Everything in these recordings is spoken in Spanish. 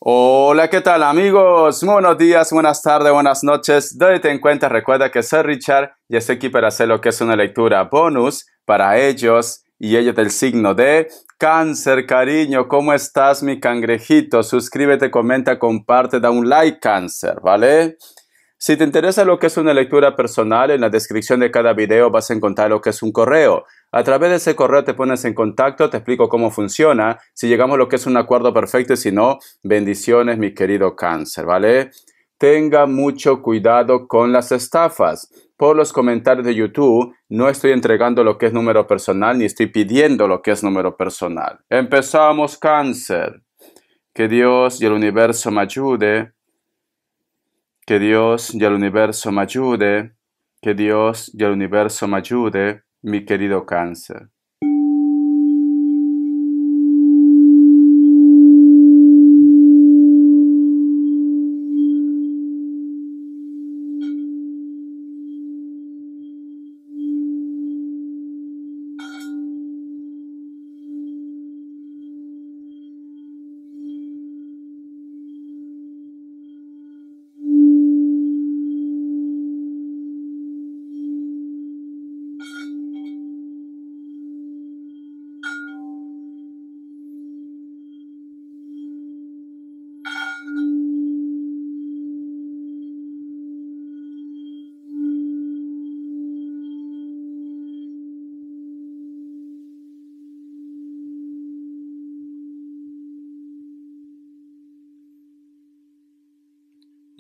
Hola, ¿qué tal amigos? Buenos días, buenas tardes, buenas noches. ¿Dónde te encuentras? Recuerda que soy Richard y estoy aquí para hacer lo que es una lectura bonus para ellos y ellos del signo de Cáncer, cariño. ¿Cómo estás, mi cangrejito? Suscríbete, comenta, comparte, da un like, Cáncer, ¿vale? Si te interesa lo que es una lectura personal, en la descripción de cada video vas a encontrar lo que es un correo. A través de ese correo te pones en contacto, te explico cómo funciona, si llegamos a lo que es un acuerdo perfecto y si no, bendiciones, mi querido Cáncer, ¿vale? Tenga mucho cuidado con las estafas. Por los comentarios de YouTube, no estoy entregando lo que es número personal ni estoy pidiendo lo que es número personal. Empezamos, Cáncer. Que Dios y el universo me ayude. Que Dios y el universo me ayude, que Dios y el universo me ayude, mi querido Cáncer.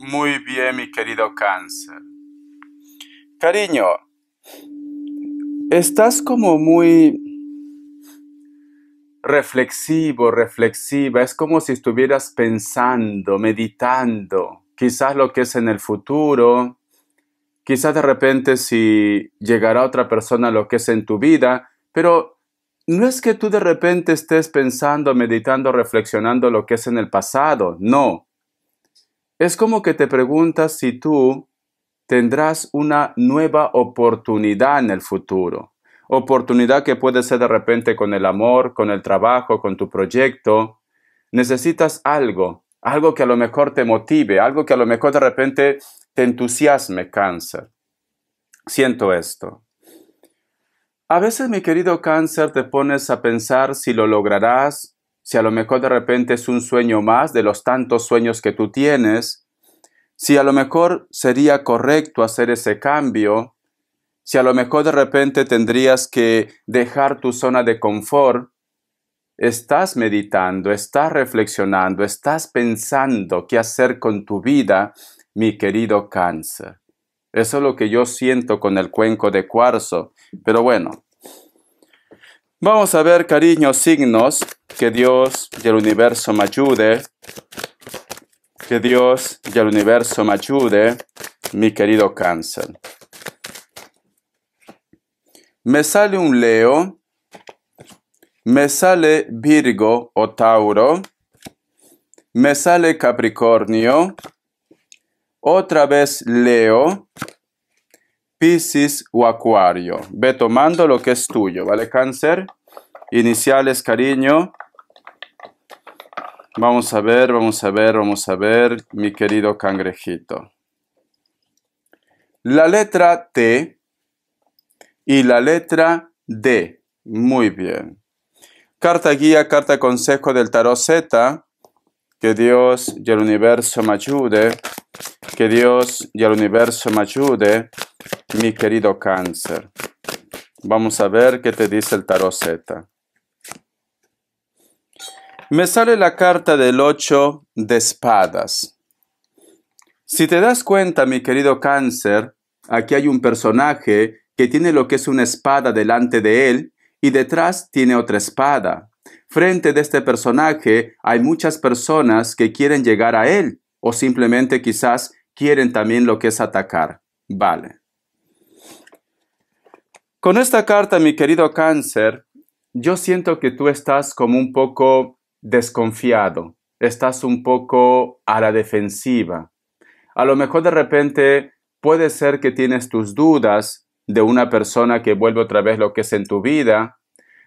Muy bien, mi querido Cáncer. Cariño, estás como muy reflexiva. Es como si estuvieras pensando, meditando, quizás lo que es en el futuro, quizás de repente si llegará otra persona a lo que es en tu vida, pero no es que tú de repente estés pensando, meditando, reflexionando lo que es en el pasado, no. Es como que te preguntas si tú tendrás una nueva oportunidad en el futuro. Oportunidad que puede ser de repente con el amor, con el trabajo, con tu proyecto. Necesitas algo que a lo mejor te motive, algo que a lo mejor de repente te entusiasme, Cáncer. Siento esto. A veces, mi querido Cáncer, te pones a pensar si lo lograrás, si a lo mejor de repente es un sueño más de los tantos sueños que tú tienes, si a lo mejor sería correcto hacer ese cambio, si a lo mejor de repente tendrías que dejar tu zona de confort. Estás meditando, estás reflexionando, estás pensando qué hacer con tu vida, mi querido Cáncer. Eso es lo que yo siento con el cuenco de cuarzo. Pero bueno, vamos a ver, cariño, signos. Que Dios y el universo me ayude. Que Dios y el universo me ayude, mi querido Cáncer. Me sale un Leo. Me sale Virgo o Tauro. Me sale Capricornio. Otra vez Leo, Piscis o Acuario. Ve tomando lo que es tuyo, ¿vale, Cáncer? Iniciales, cariño. Vamos a ver, mi querido cangrejito. La letra T y la letra D. Muy bien. Carta guía, carta consejo del tarot Z. Que Dios y el universo me ayude. Que Dios y el universo me ayude, mi querido Cáncer. Vamos a ver qué te dice el tarot Z. Me sale la carta del 8 de espadas. Si te das cuenta, mi querido Cáncer, aquí hay un personaje que tiene lo que es una espada delante de él y detrás tiene otra espada. Frente de este personaje hay muchas personas que quieren llegar a él o simplemente quizás quieren también lo que es atacar. Vale. Con esta carta, mi querido Cáncer, yo siento que tú estás como un poco desconfiado. Estás un poco a la defensiva. A lo mejor de repente puede ser que tienes tus dudas de una persona que vuelve otra vez lo que es en tu vida.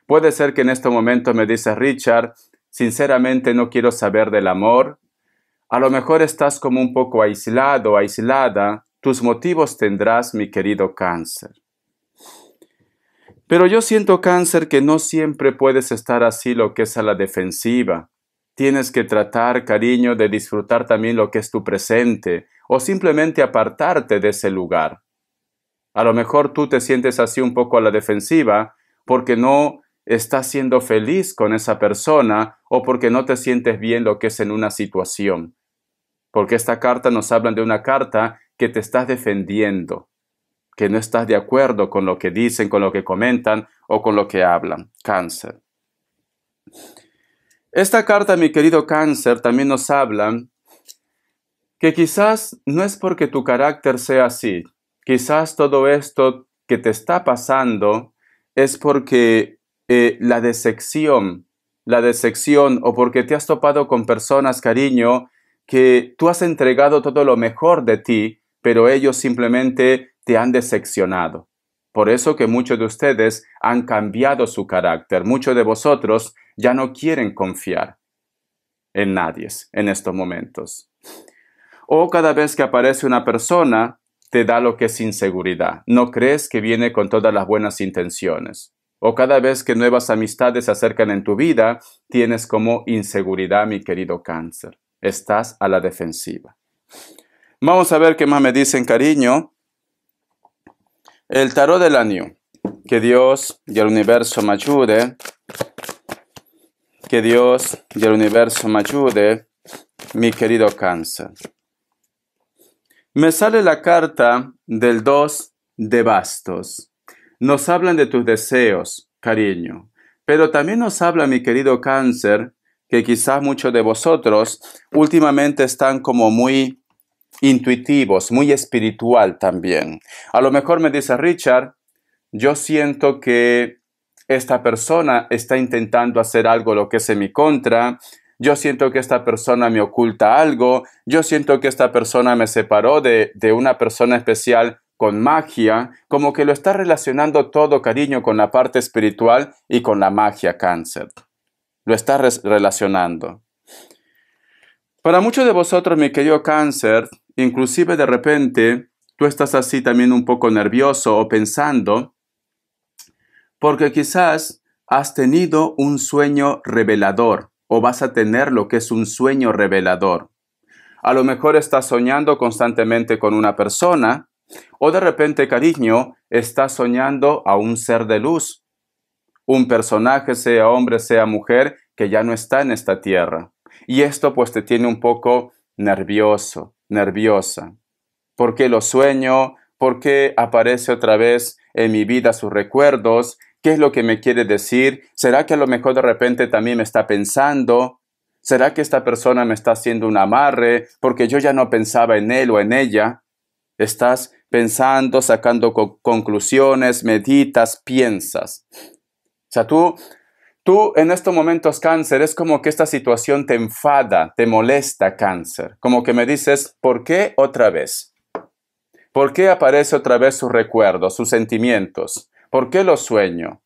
Puede ser que en este momento me dices, Richard, sinceramente no quiero saber del amor. A lo mejor estás como un poco aislado, aislada. Tus motivos tendrás, mi querido Cáncer. Pero yo siento, Cáncer, que no siempre puedes estar así lo que es a la defensiva. Tienes que tratar, cariño, de disfrutar también lo que es tu presente, o simplemente apartarte de ese lugar. A lo mejor tú te sientes así un poco a la defensiva porque no estás siendo feliz con esa persona o porque no te sientes bien lo que es en una situación. Porque esta carta nos habla de una carta que te estás defendiendo, que no estás de acuerdo con lo que dicen, con lo que comentan o con lo que hablan. Cáncer. Esta carta, mi querido Cáncer, también nos habla que quizás no es porque tu carácter sea así. Quizás todo esto que te está pasando es porque la decepción o porque te has topado con personas, cariño, que tú has entregado todo lo mejor de ti, pero ellos simplemente te han decepcionado. Por eso que muchos de ustedes han cambiado su carácter. Muchos de vosotros ya no quieren confiar en nadie en estos momentos. O cada vez que aparece una persona, te da lo que es inseguridad. No crees que viene con todas las buenas intenciones. O cada vez que nuevas amistades se acercan en tu vida, tienes como inseguridad, mi querido Cáncer. Estás a la defensiva. Vamos a ver qué más me dicen, cariño. El tarot del año. Que Dios y el universo me ayude. Que Dios y el universo me ayude, mi querido Cáncer. Me sale la carta del 2 de bastos. Nos hablan de tus deseos, cariño. Pero también nos habla, mi querido Cáncer, que quizás muchos de vosotros últimamente están como muy intuitivos, muy espiritual también. A lo mejor me dice Richard, yo siento que esta persona está intentando hacer algo lo que es en mi contra. Yo siento que esta persona me oculta algo. Yo siento que esta persona me separó de una persona especial con magia. Como que lo está relacionando todo, cariño, con la parte espiritual y con la magia, Cáncer. Lo está relacionando. Para muchos de vosotros, mi querido Cáncer, inclusive de repente, tú estás así también un poco nervioso o pensando, porque quizás has tenido un sueño revelador o vas a tener lo que es un sueño revelador. A lo mejor estás soñando constantemente con una persona o de repente, cariño, estás soñando a un ser de luz, un personaje, sea hombre, sea mujer, que ya no está en esta tierra. Y esto pues te tiene un poco nervioso, nerviosa. ¿Por qué lo sueño? ¿Por qué aparece otra vez en mi vida sus recuerdos? ¿Qué es lo que me quiere decir? ¿Será que a lo mejor de repente también me está pensando? ¿Será que esta persona me está haciendo un amarre porque yo ya no pensaba en él o en ella? Estás pensando, sacando conclusiones, meditas, piensas. O sea, tú en estos momentos, Cáncer, es como que esta situación te enfada, te molesta, Cáncer. Como que me dices, ¿por qué otra vez? ¿Por qué aparece otra vez sus recuerdos, sus sentimientos? ¿Por qué lo sueño?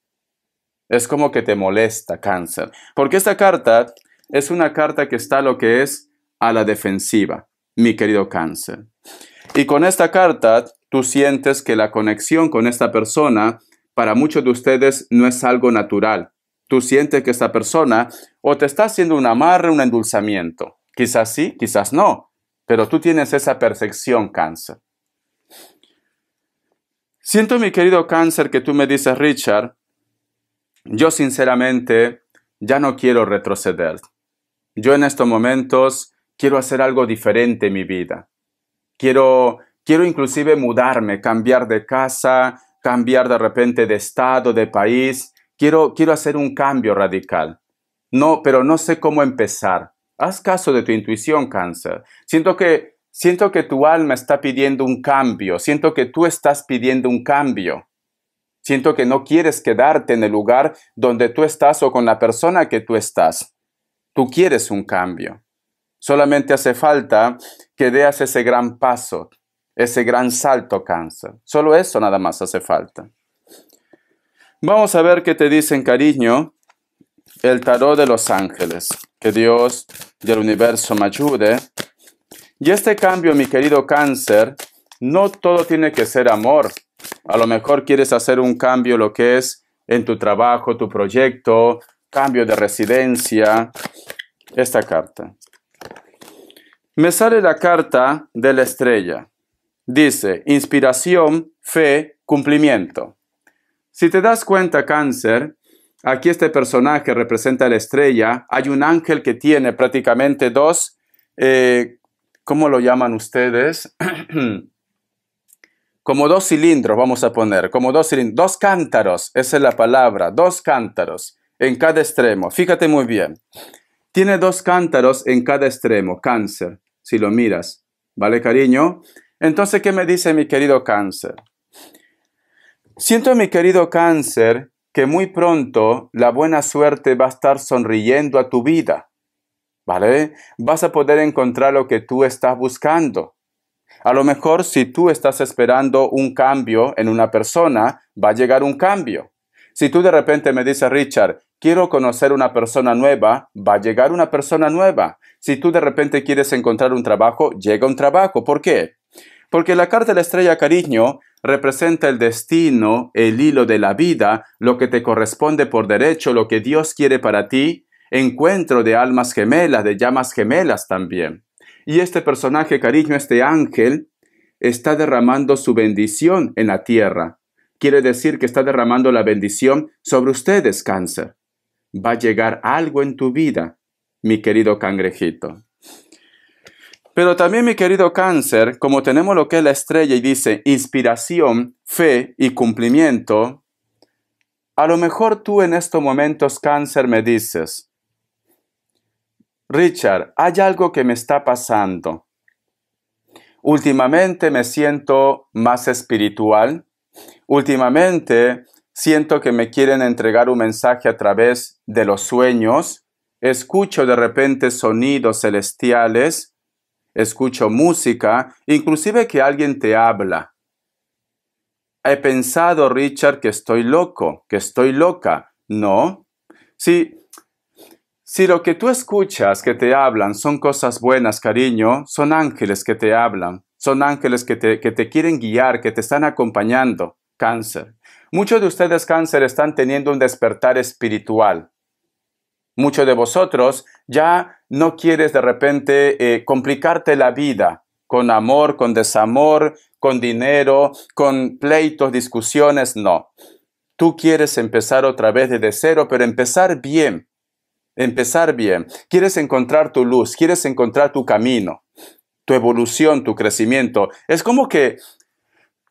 Es como que te molesta, Cáncer. Porque esta carta es una carta que está lo que es a la defensiva, mi querido Cáncer. Y con esta carta, tú sientes que la conexión con esta persona, para muchos de ustedes, no es algo natural. Tú sientes que esta persona o te está haciendo un amarre, un endulzamiento. Quizás sí, quizás no. Pero tú tienes esa percepción, Cáncer. Siento, mi querido Cáncer, que tú me dices, Richard, yo sinceramente ya no quiero retroceder. Yo en estos momentos quiero hacer algo diferente en mi vida. Quiero inclusive mudarme, cambiar de casa, cambiar de repente de estado, de país. Quiero hacer un cambio radical. No, pero no sé cómo empezar. Haz caso de tu intuición, Cáncer. Siento que tu alma está pidiendo un cambio. Siento que tú estás pidiendo un cambio. Siento que no quieres quedarte en el lugar donde tú estás o con la persona que tú estás. Tú quieres un cambio. Solamente hace falta que des ese gran paso, ese gran salto, Cáncer. Solo eso nada más hace falta. Vamos a ver qué te dicen, cariño, el tarot de los ángeles. Que Dios y el universo me ayude Y este cambio, mi querido Cáncer, no todo tiene que ser amor. A lo mejor quieres hacer un cambio, lo que es en tu trabajo, tu proyecto, cambio de residencia. Esta carta. Me sale la carta de la estrella. Dice, inspiración, fe, cumplimiento. Si te das cuenta, Cáncer, aquí este personaje representa la estrella. Hay un ángel que tiene prácticamente dos, ¿cómo lo llaman ustedes? Como dos cilindros, vamos a poner, como dos cilindros, dos cántaros, esa es la palabra, dos cántaros en cada extremo. Fíjate muy bien. Tiene dos cántaros en cada extremo, Cáncer, si lo miras. ¿Vale, cariño? Entonces, ¿qué me dice mi querido Cáncer? Siento, mi querido Cáncer, que muy pronto la buena suerte va a estar sonriendo a tu vida. ¿Vale? Vas a poder encontrar lo que tú estás buscando. A lo mejor si tú estás esperando un cambio en una persona, va a llegar un cambio. Si tú de repente me dices, Richard, quiero conocer una persona nueva, va a llegar una persona nueva. Si tú de repente quieres encontrar un trabajo, llega un trabajo. ¿Por qué? Porque la carta de la estrella, cariño, representa el destino, el hilo de la vida, lo que te corresponde por derecho, lo que Dios quiere para ti, encuentro de almas gemelas, de llamas gemelas también. Y este personaje, cariño, este ángel, está derramando su bendición en la tierra. Quiere decir que está derramando la bendición sobre ustedes, Cáncer. Va a llegar algo en tu vida, mi querido cangrejito. Pero también, mi querido Cáncer, como tenemos lo que es la estrella y dice inspiración, fe y cumplimiento, a lo mejor tú en estos momentos, Cáncer, me dices, Richard, hay algo que me está pasando. Últimamente me siento más espiritual. Últimamente siento que me quieren entregar un mensaje a través de los sueños. Escucho de repente sonidos celestiales. Escucho música, inclusive que alguien te habla. He pensado, Richard, que estoy loco, que estoy loca. No. Si lo que tú escuchas que te hablan son cosas buenas, cariño, son ángeles que te hablan, son ángeles que te quieren guiar, que te están acompañando, Cáncer. Muchos de ustedes, Cáncer, están teniendo un despertar espiritual. Muchos de vosotros ya no quieres de repente complicarte la vida con amor, con desamor, con dinero, con pleitos, discusiones, no. Tú quieres empezar otra vez desde cero, pero empezar bien. Empezar bien. Quieres encontrar tu luz, quieres encontrar tu camino, tu evolución, tu crecimiento. Es como que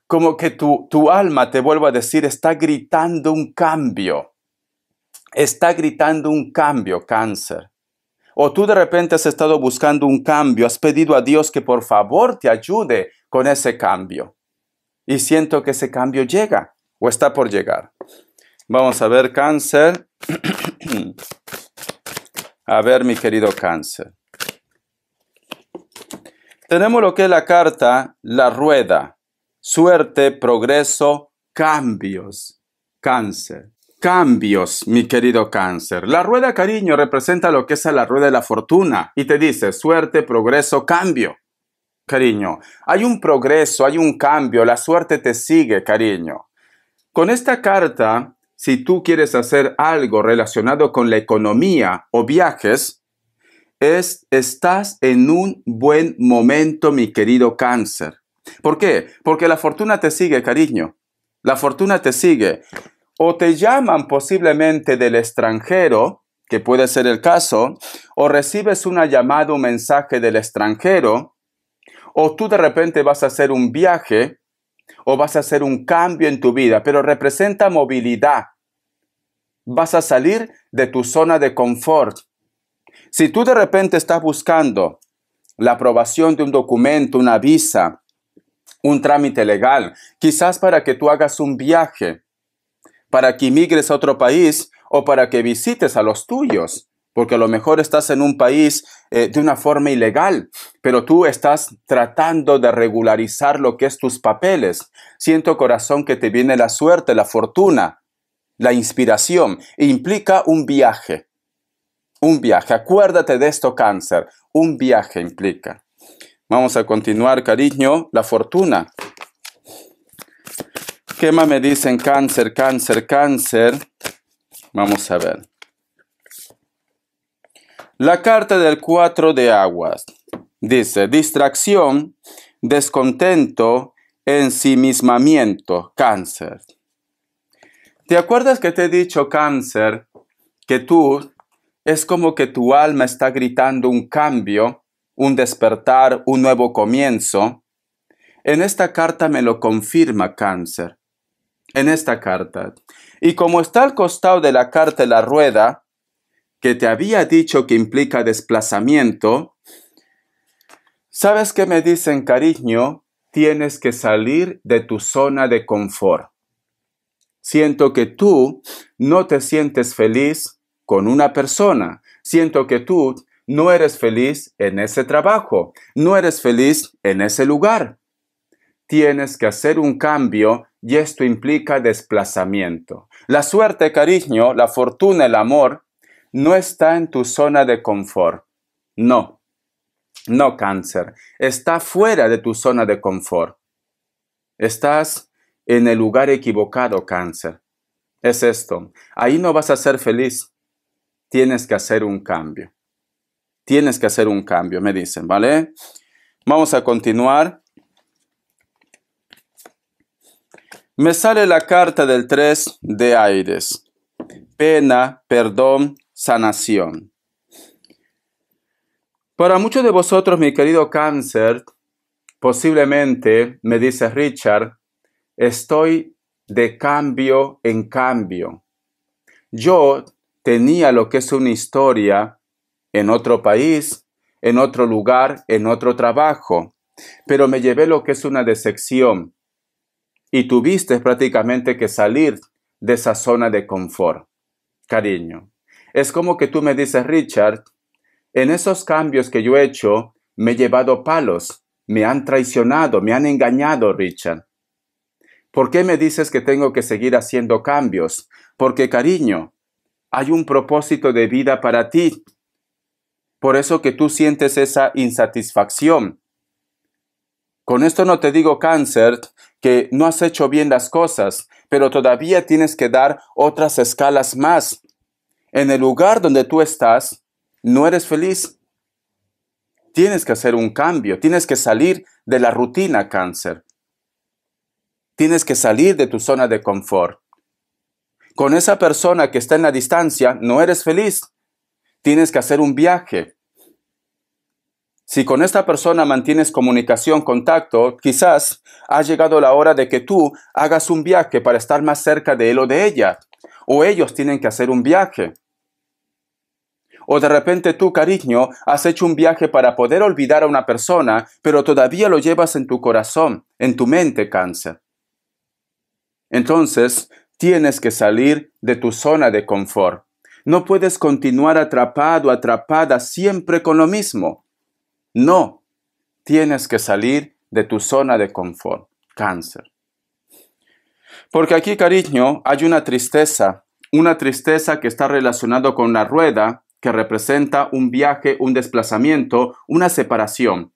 tu alma te vuelva a decir, está gritando un cambio. Está gritando un cambio, Cáncer. O tú de repente has estado buscando un cambio, has pedido a Dios que por favor te ayude con ese cambio. Y siento que ese cambio llega o está por llegar. Vamos a ver, Cáncer. A ver, mi querido Cáncer. Tenemos lo que es la carta, la rueda. Suerte, progreso, cambios. Cáncer. Cambios, mi querido Cáncer. La rueda, cariño, representa lo que es la rueda de la fortuna. Y te dice suerte, progreso, cambio. Cariño, hay un progreso, hay un cambio. La suerte te sigue, cariño. Con esta carta, si tú quieres hacer algo relacionado con la economía o viajes, estás en un buen momento, mi querido Cáncer. ¿Por qué? Porque la fortuna te sigue, cariño. La fortuna te sigue. O te llaman posiblemente del extranjero, que puede ser el caso, o recibes una llamada, un mensaje del extranjero, o tú de repente vas a hacer un viaje, o vas a hacer un cambio en tu vida, pero representa movilidad. Vas a salir de tu zona de confort. Si tú de repente estás buscando la aprobación de un documento, una visa, un trámite legal, quizás para que tú hagas un viaje, para que emigres a otro país o para que visites a los tuyos, porque a lo mejor estás en un país de una forma ilegal, pero tú estás tratando de regularizar lo que es tus papeles. Siento, corazón, que te viene la suerte, la fortuna, la inspiración. Implica un viaje. Un viaje. Acuérdate de esto, Cáncer. Un viaje implica. Vamos a continuar, cariño. La fortuna. ¿Qué más me dicen? Cáncer, cáncer, cáncer. Vamos a ver. La carta del 4 de aguas. Dice, distracción, descontento, ensimismamiento, cáncer. ¿Te acuerdas que te he dicho, cáncer, que tú es como que tu alma está gritando un cambio, un despertar, un nuevo comienzo? En esta carta me lo confirma, cáncer. En esta carta. Y como está al costado de la carta la rueda, que te había dicho que implica desplazamiento, ¿sabes qué me dicen, cariño? Tienes que salir de tu zona de confort. Siento que tú no te sientes feliz con una persona. Siento que tú no eres feliz en ese trabajo. No eres feliz en ese lugar. Tienes que hacer un cambio y esto implica desplazamiento. La suerte, cariño, la fortuna, el amor, no está en tu zona de confort. No, no, cáncer. Está fuera de tu zona de confort. Estás en el lugar equivocado, cáncer. Es esto. Ahí no vas a ser feliz. Tienes que hacer un cambio. Tienes que hacer un cambio, me dicen, ¿vale? Vamos a continuar. Me sale la carta del 3 de aires. Pena, perdón, sanación. Para muchos de vosotros, mi querido cáncer, posiblemente, me dice Richard, estoy de cambio en cambio. Yo tenía lo que es una historia en otro país, en otro lugar, en otro trabajo, pero me llevé lo que es una decepción. Y tuviste prácticamente que salir de esa zona de confort, cariño. Es como que tú me dices, Richard, en esos cambios que yo he hecho, me he llevado palos, me han traicionado, me han engañado, Richard. ¿Por qué me dices que tengo que seguir haciendo cambios? Porque, cariño, hay un propósito de vida para ti. Por eso que tú sientes esa insatisfacción. Con esto no te digo, cáncer, que no has hecho bien las cosas, pero todavía tienes que dar otras escalas más. En el lugar donde tú estás, no eres feliz. Tienes que hacer un cambio, tienes que salir de la rutina, cáncer. Tienes que salir de tu zona de confort. Con esa persona que está en la distancia, no eres feliz. Tienes que hacer un viaje. Si con esta persona mantienes comunicación, contacto, quizás ha llegado la hora de que tú hagas un viaje para estar más cerca de él o de ella. O ellos tienen que hacer un viaje. O de repente tú, cariño, has hecho un viaje para poder olvidar a una persona, pero todavía lo llevas en tu corazón, en tu mente, cáncer. Entonces, tienes que salir de tu zona de confort. No puedes continuar atrapado, atrapada siempre con lo mismo. No, tienes que salir de tu zona de confort, cáncer. Porque aquí, cariño, hay una tristeza que está relacionada con la rueda, que representa un viaje, un desplazamiento, una separación.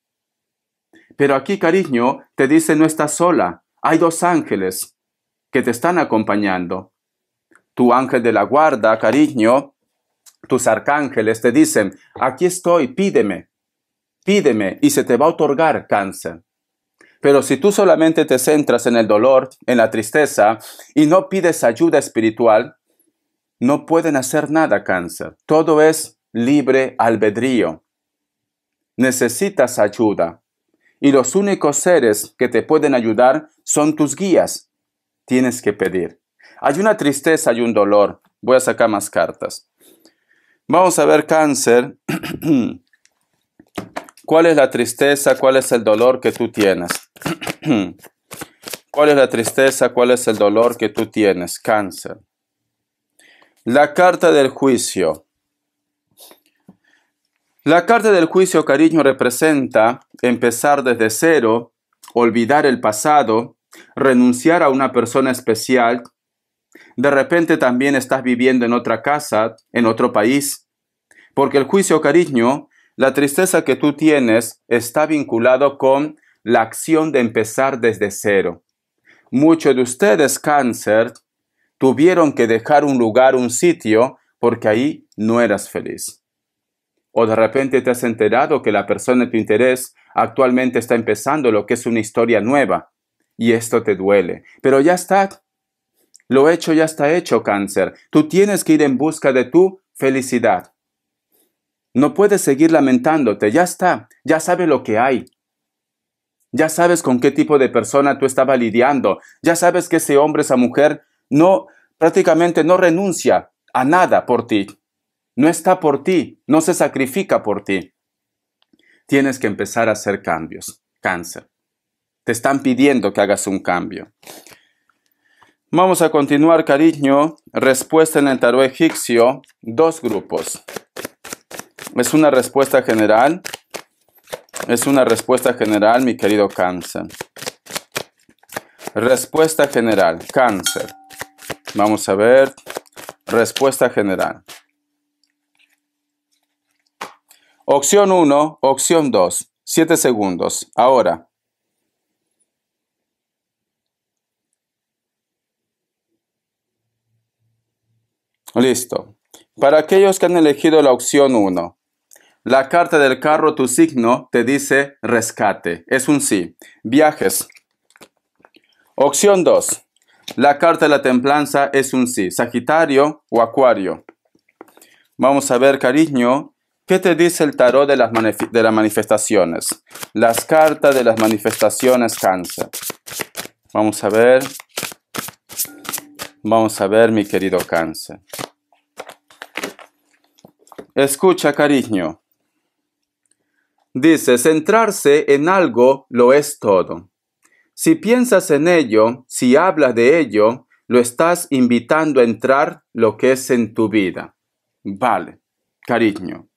Pero aquí, cariño, te dice no estás sola, hay dos ángeles que te están acompañando. Tu ángel de la guarda, cariño, tus arcángeles te dicen, aquí estoy, pídeme y se te va a otorgar, cáncer. Pero si tú solamente te centras en el dolor, en la tristeza y no pides ayuda espiritual, no pueden hacer nada, cáncer. Todo es libre albedrío. Necesitas ayuda. Y los únicos seres que te pueden ayudar son tus guías. Tienes que pedir. Hay una tristeza y un dolor. Voy a sacar más cartas. Vamos a ver, cáncer. ¿Cuál es la tristeza? ¿Cuál es el dolor que tú tienes? ¿Cuál es la tristeza? ¿Cuál es el dolor que tú tienes? Cáncer. La carta del juicio. La carta del juicio, cariño, representa empezar desde cero, olvidar el pasado, renunciar a una persona especial. De repente también estás viviendo en otra casa, en otro país. Porque el juicio, cariño, La tristeza que tú tienes está vinculado con la acción de empezar desde cero. Muchos de ustedes, cáncer, tuvieron que dejar un lugar, un sitio, porque ahí no eras feliz. O de repente te has enterado que la persona de tu interés actualmente está empezando lo que es una historia nueva. Y esto te duele. Pero ya está. Lo hecho ya está hecho, cáncer. Tú tienes que ir en busca de tu felicidad. No puedes seguir lamentándote. Ya está. Ya sabes lo que hay. Ya sabes con qué tipo de persona tú estabas lidiando. Ya sabes que ese hombre, esa mujer, prácticamente no renuncia a nada por ti. No está por ti. No se sacrifica por ti. Tienes que empezar a hacer cambios, cáncer. Te están pidiendo que hagas un cambio. Vamos a continuar, cariño. Respuesta en el tarot egipcio. 2 grupos. Es una respuesta general. Es una respuesta general, mi querido cáncer. Respuesta general, cáncer. Vamos a ver. Respuesta general. Opción 1, opción 2. 7 segundos. Ahora. Listo. Para aquellos que han elegido la opción 1, la carta del carro, tu signo, te dice rescate. Es un sí. Viajes. Opción 2. La carta de la templanza es un sí. Sagitario o Acuario. Vamos a ver, cariño, ¿qué te dice el tarot de las manifestaciones? Las cartas de las manifestaciones, cáncer. Vamos a ver. Vamos a ver, mi querido cáncer. Escucha, cariño. Dice, centrarse en algo lo es todo. Si piensas en ello, si hablas de ello, lo estás invitando a entrar lo que es en tu vida. Vale, cariño.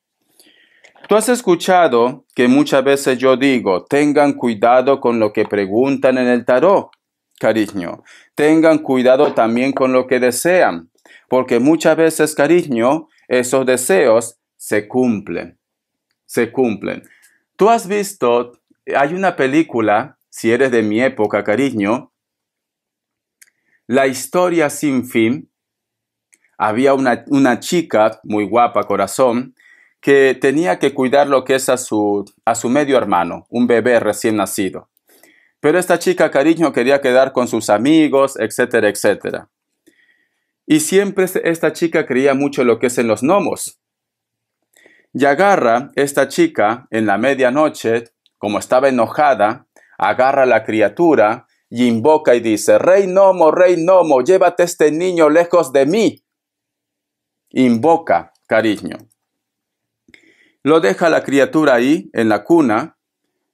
Tú has escuchado que muchas veces yo digo, tengan cuidado con lo que preguntan en el tarot, cariño. Tengan cuidado también con lo que desean, porque muchas veces, cariño, esos deseos se cumplen. Se cumplen. Tú has visto, hay una película, si eres de mi época, cariño, La historia sin fin. Había una chica muy guapa, corazón, que tenía que cuidar lo que es a su medio hermano, un bebé recién nacido. Pero esta chica, cariño, quería quedar con sus amigos, etcétera, etcétera. Y siempre esta chica creía mucho en lo que es en los gnomos. Y agarra esta chica en la medianoche, como estaba enojada, agarra a la criatura y invoca y dice, rey gnomo, llévate este niño lejos de mí. Invoca, cariño. Lo deja la criatura ahí, en la cuna,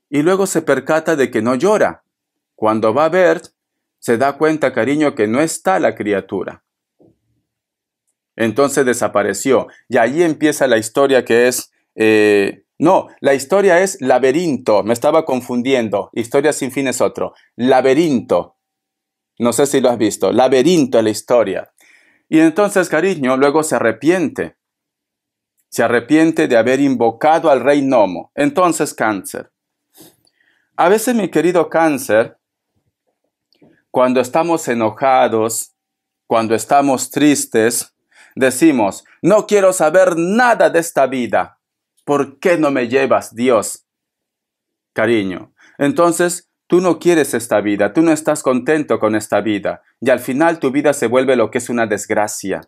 y luego se percata de que no llora. Cuando va a ver, se da cuenta, cariño, que no está la criatura. Entonces desapareció. Y ahí empieza la historia que es... la historia es laberinto. Me estaba confundiendo. Historia sin fin es otro. Laberinto. No sé si lo has visto. Laberinto es la historia. Y entonces, cariño, luego se arrepiente. Se arrepiente de haber invocado al rey gnomo. Entonces, cáncer. A veces, mi querido cáncer, cuando estamos enojados, cuando estamos tristes, decimos, no quiero saber nada de esta vida. ¿Por qué no me llevas, Dios? Cariño, entonces tú no quieres esta vida, tú no estás contento con esta vida, y al final tu vida se vuelve lo que es una desgracia.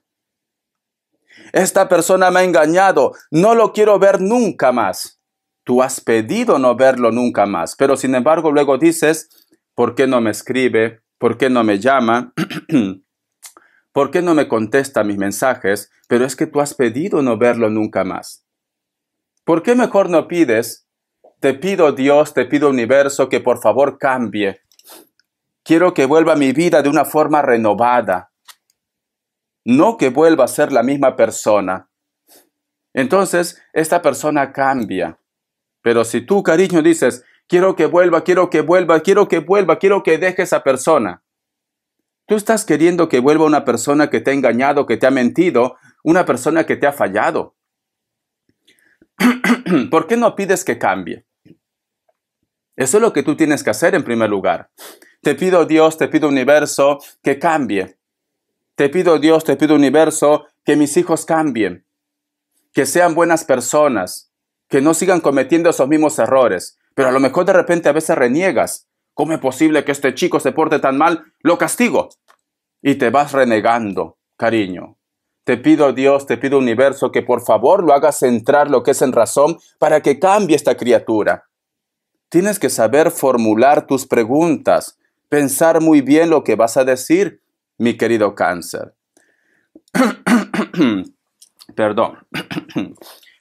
Esta persona me ha engañado, no lo quiero ver nunca más. Tú has pedido no verlo nunca más, pero sin embargo luego dices, ¿por qué no me escribe? ¿Por qué no me llama? ¿Por qué no me contesta mis mensajes? Pero es que tú has pedido no verlo nunca más. ¿Por qué mejor no pides? Te pido Dios, te pido universo que por favor cambie. Quiero que vuelva a mi vida de una forma renovada. No que vuelva a ser la misma persona. Entonces, esta persona cambia. Pero si tú, cariño, dices, quiero que vuelva, quiero que vuelva, quiero que vuelva, quiero que deje esa persona. Tú estás queriendo que vuelva una persona que te ha engañado, que te ha mentido, una persona que te ha fallado. ¿Por qué no pides que cambie? Eso es lo que tú tienes que hacer en primer lugar. Te pido Dios, te pido universo, que cambie. Te pido Dios, te pido universo, que mis hijos cambien. Que sean buenas personas. Que no sigan cometiendo esos mismos errores. Pero a lo mejor de repente a veces reniegas. ¿Cómo es posible que este chico se porte tan mal? Lo castigo. Y te vas renegando, cariño. Te pido Dios, te pido universo, que por favor lo hagas entrar lo que es en razón para que cambie esta criatura. Tienes que saber formular tus preguntas, pensar muy bien lo que vas a decir, mi querido Cáncer. Perdón.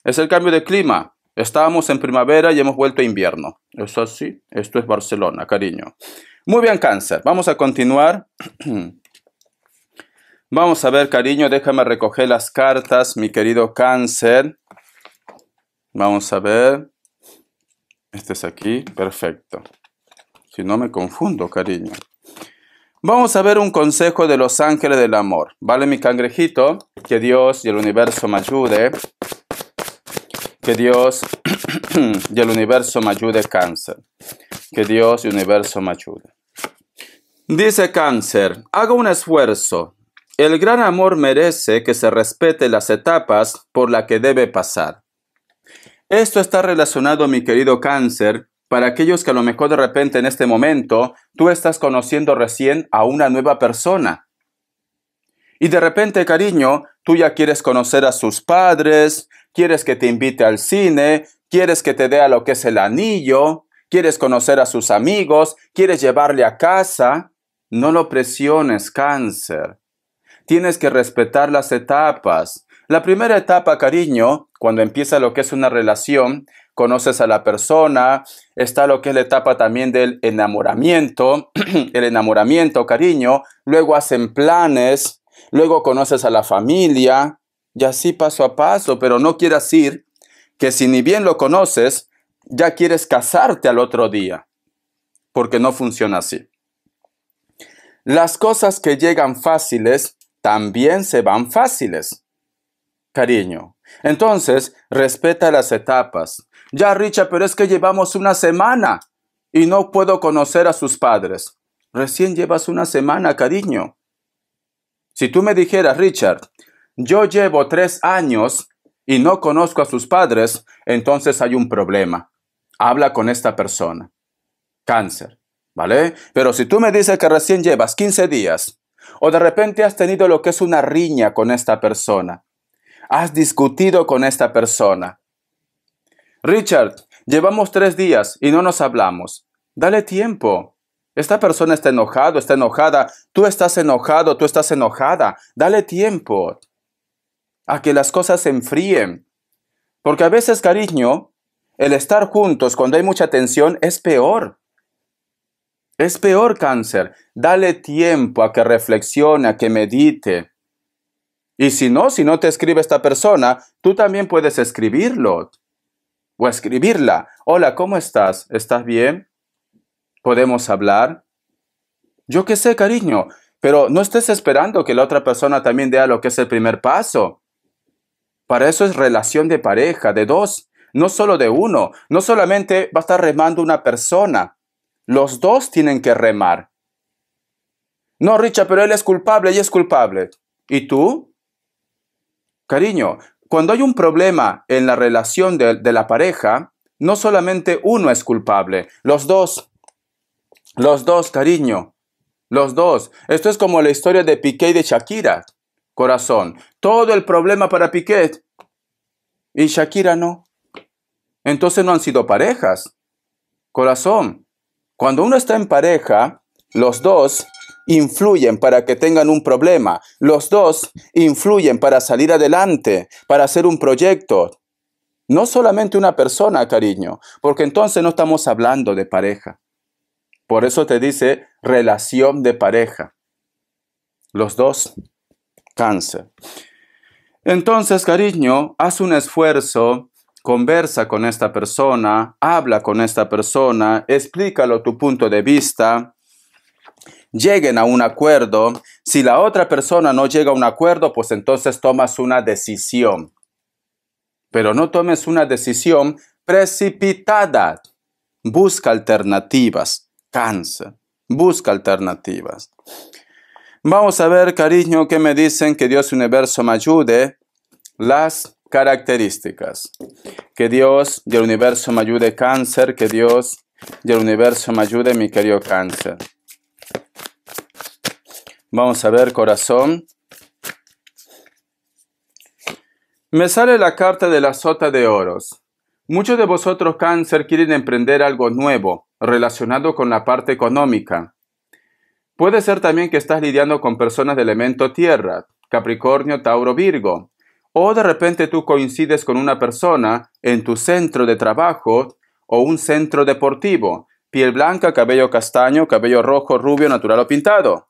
Es el cambio de clima. Estábamos en primavera y hemos vuelto a invierno. Eso sí, esto es Barcelona, cariño. Muy bien, Cáncer. Vamos a continuar. Vamos a ver, cariño, déjame recoger las cartas, mi querido Cáncer. Vamos a ver. Este es aquí, perfecto. Si no me confundo, cariño. Vamos a ver un consejo de los ángeles del amor. ¿Vale, mi cangrejito? Que Dios y el universo me ayude. Que Dios y el universo me ayude, Cáncer. Que Dios y el universo me ayude. Dice Cáncer, haga un esfuerzo. El gran amor merece que se respete las etapas por las que debe pasar. Esto está relacionado, mi querido Cáncer, para aquellos que a lo mejor de repente en este momento tú estás conociendo recién a una nueva persona. Y de repente, cariño, tú ya quieres conocer a sus padres, quieres que te invite al cine, quieres que te dé a lo que es el anillo, quieres conocer a sus amigos, quieres llevarle a casa. No lo presiones, Cáncer. Tienes que respetar las etapas. La primera etapa, cariño, cuando empieza lo que es una relación, conoces a la persona, está lo que es la etapa también del enamoramiento, el enamoramiento, cariño, luego hacen planes, luego conoces a la familia, y así paso a paso, pero no quieras decir que si ni bien lo conoces, ya quieres casarte al otro día, porque no funciona así. Las cosas que llegan fáciles, también se van fáciles, cariño. Entonces, respeta las etapas. Ya, Richard, pero es que llevamos una semana y no puedo conocer a sus padres. Recién llevas una semana, cariño. Si tú me dijeras, Richard, yo llevo 3 años y no conozco a sus padres, entonces hay un problema. Habla con esta persona. Cáncer, ¿vale? Pero si tú me dices que recién llevas 15 días, o de repente has tenido lo que es una riña con esta persona, has discutido con esta persona. Richard, llevamos 3 días y no nos hablamos. Dale tiempo. Esta persona está enojado, está enojada. Tú estás enojado, tú estás enojada. Dale tiempo a que las cosas se enfríen. Porque a veces, cariño, el estar juntos cuando hay mucha tensión es peor. Es peor, Cáncer. Dale tiempo a que reflexione, a que medite. Y si no te escribe esta persona, tú también puedes escribirlo. O escribirla. Hola, ¿cómo estás? ¿Estás bien? ¿Podemos hablar? Yo qué sé, cariño. Pero no estés esperando que la otra persona también dé lo que es el primer paso. Para eso es relación de pareja, de 2. No solo de 1. No solamente va a estar remando una persona. Los 2 tienen que remar. No, Richard, pero él es culpable, ella es culpable. ¿Y tú? Cariño, cuando hay un problema en la relación de la pareja, no solamente uno es culpable, los dos. Los 2, cariño. Los 2. Esto es como la historia de Piqué y de Shakira. Corazón, todo el problema para Piqué y Shakira no. Entonces no han sido parejas. Corazón, cuando uno está en pareja, los 2 influyen para que tengan un problema. Los 2 influyen para salir adelante, para hacer un proyecto. No solamente una persona, cariño, porque entonces no estamos hablando de pareja. Por eso te dice relación de pareja. Los 2, Cáncer. Entonces, cariño, haz un esfuerzo. Conversa con esta persona, habla con esta persona, explícalo tu punto de vista, lleguen a un acuerdo. Si la otra persona no llega a un acuerdo, pues entonces tomas una decisión. pero no tomes una decisión precipitada. Busca alternativas, Cáncer. Busca alternativas. Vamos a ver, cariño, qué me dicen. Que Dios Universo me ayude. Las características. Que Dios y el Universo me ayude, Cáncer. Que Dios y el Universo me ayude, mi querido Cáncer. Vamos a ver, corazón. Me sale la carta de la sota de oros. Muchos de vosotros, Cáncer, quieren emprender algo nuevo, relacionado con la parte económica. Puede ser también que estás lidiando con personas de elemento tierra, Capricornio, Tauro, Virgo. O de repente tú coincides con una persona en tu centro de trabajo o un centro deportivo. Piel blanca, cabello castaño, cabello rojo, rubio, natural o pintado.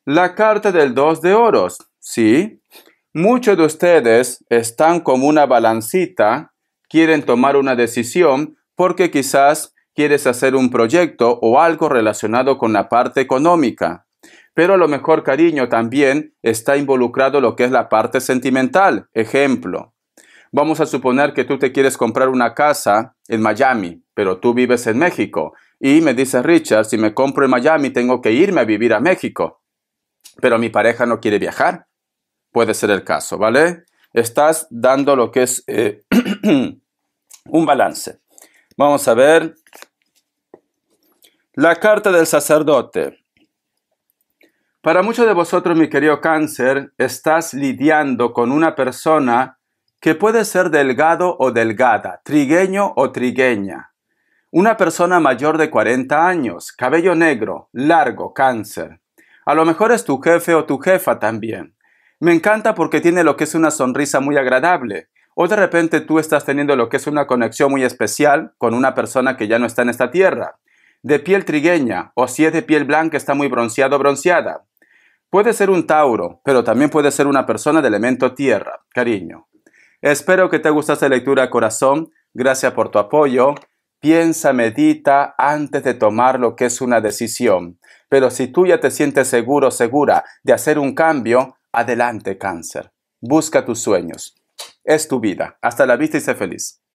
La carta del 2 de oros, ¿sí? Muchos de ustedes están como una balancita, quieren tomar una decisión porque quizás quieres hacer un proyecto o algo relacionado con la parte económica. Pero a lo mejor, cariño, también está involucrado lo que es la parte sentimental. Ejemplo, vamos a suponer que tú te quieres comprar una casa en Miami, pero tú vives en México. Y me dice Richard, si me compro en Miami tengo que irme a vivir a México. Pero mi pareja no quiere viajar. Puede ser el caso, ¿vale? Estás dando lo que es un balance. Vamos a ver la carta del sacerdote. Para muchos de vosotros, mi querido Cáncer, estás lidiando con una persona que puede ser delgado o delgada, trigueño o trigueña. Una persona mayor de 40 años, cabello negro, largo, Cáncer. A lo mejor es tu jefe o tu jefa también. Me encanta porque tiene lo que es una sonrisa muy agradable. O de repente tú estás teniendo lo que es una conexión muy especial con una persona que ya no está en esta tierra. De piel trigueña, o si es de piel blanca está muy bronceado o bronceada. Puede ser un Tauro, pero también puede ser una persona de elemento tierra, cariño. Espero que te guste esta lectura, corazón. Gracias por tu apoyo. Piensa, medita antes de tomar lo que es una decisión. Pero si tú ya te sientes seguro o segura de hacer un cambio, adelante, Cáncer. Busca tus sueños. Es tu vida. Hasta la vista y sé feliz.